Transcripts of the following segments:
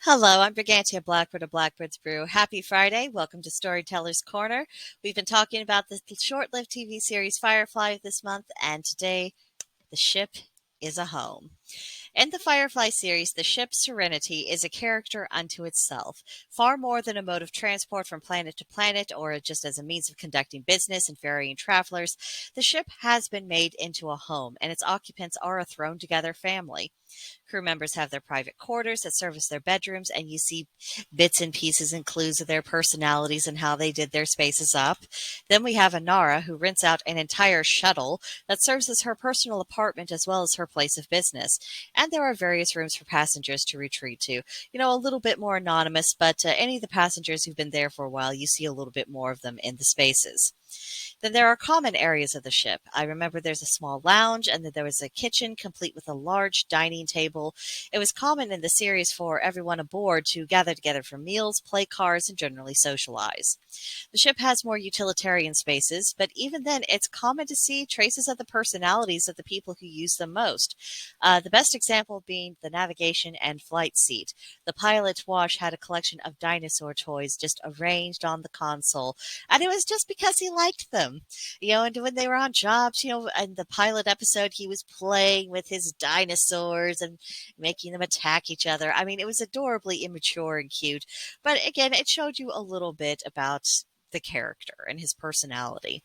Hello, I'm BrigantiaBlackbird of BlackbirdsBrew. Happy Friday. Welcome to Storyteller's Corner. We've been talking about the short-lived TV series Firefly this month, and today the ship is a home. In the Firefly series, the ship Serenity is a character unto itself, far more than a mode of transport from planet to planet or just as a means of conducting business and ferrying travelers. The ship has been made into a home, and its occupants are a thrown-together family. Crew members have their private quarters that serve as their bedrooms, and you see bits and pieces and clues of their personalities and how they did their spaces up. Then we have Anara, who rents out an entire shuttle that serves as her personal apartment as well as her place of business. And there are various rooms for passengers to retreat to. A little bit more anonymous, but any of the passengers who've been there for a while, you see a little bit more of them in the spaces. Then there are common areas of the ship. I remember there's a small lounge, and then there was a kitchen complete with a large dining table. It was common in the series for everyone aboard to gather together for meals, play cards, and generally socialize. The ship has more utilitarian spaces, but even then it's common to see traces of the personalities of the people who use them most. The best example being the navigation and flight seat. The pilot wash had a collection of dinosaur toys just arranged on the console, and it was just because he liked them. And when they were on jobs, in the pilot episode, he was playing with his dinosaurs and making them attack each other. I mean, it was adorably immature and cute. But again, it showed you a little bit about the character and his personality.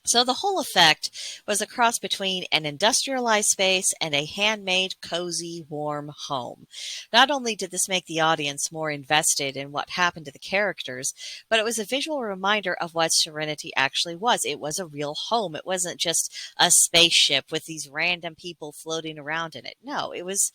So the whole effect was a cross between an industrialized space and a handmade, cozy, warm home. Not only did this make the audience more invested in what happened to the characters, but it was a visual reminder of what Serenity actually was. It was a real home. It wasn't just a spaceship with these random people floating around in it. No, it was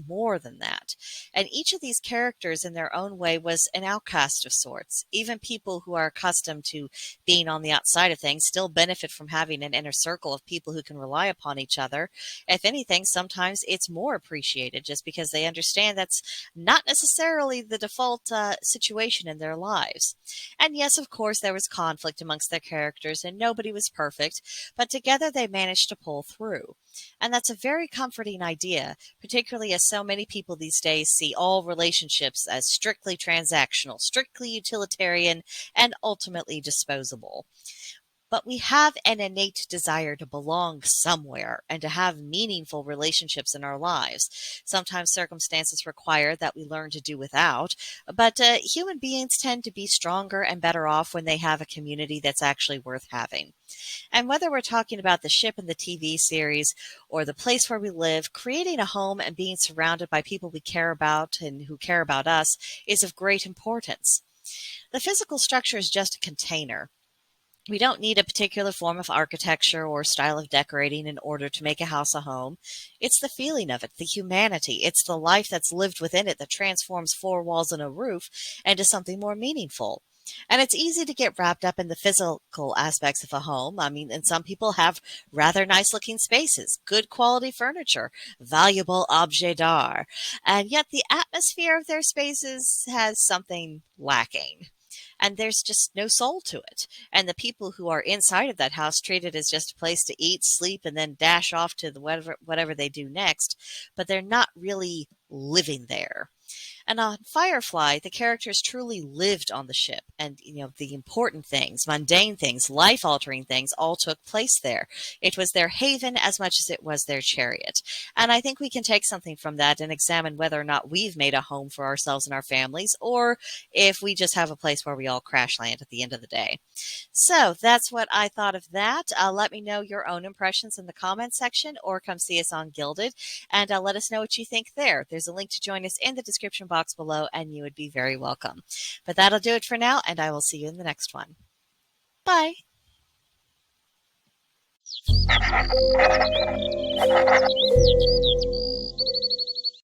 more than that. And each of these characters in their own way was an outcast of sorts. Even people who are accustomed to being on the outside of things still benefit from having an inner circle of people who can rely upon each other. If anything, sometimes it's more appreciated just because they understand that's not necessarily the default situation in their lives. And yes, of course, there was conflict amongst their characters and nobody was perfect, but together they managed to pull through. And that's a very comforting idea, particularly as so many people these days see all relationships as strictly transactional, strictly utilitarian, and ultimately disposable. But we have an innate desire to belong somewhere and to have meaningful relationships in our lives. Sometimes circumstances require that we learn to do without, but human beings tend to be stronger and better off when they have a community that's actually worth having. And whether we're talking about the ship in the TV series or the place where we live, creating a home and being surrounded by people we care about and who care about us is of great importance. The physical structure is just a container. We don't need a particular form of architecture or style of decorating in order to make a house a home. It's the feeling of it, the humanity. It's the life that's lived within it that transforms four walls and a roof into something more meaningful. And it's easy to get wrapped up in the physical aspects of a home. I mean, and some people have rather nice looking spaces, good quality furniture, valuable objets d'art. And yet the atmosphere of their spaces has something lacking. And there's just no soul to it. And the people who are inside of that house treat it as just a place to eat, sleep, and then dash off to whatever they do next. But they're not really living there. And on Firefly, the characters truly lived on the ship, and the important things, mundane things, life-altering things all took place there. It was their haven as much as it was their chariot. And I think we can take something from that and examine whether or not we've made a home for ourselves and our families, or if we just have a place where we all crash land at the end of the day. So that's what I thought of that. Let me know your own impressions in the comment section, or come see us on Gilded, and let us know what you think there. There's a link to join us in the description box below, and you would be very welcome. But that'll do it for now, and I will see you in the next one. Bye.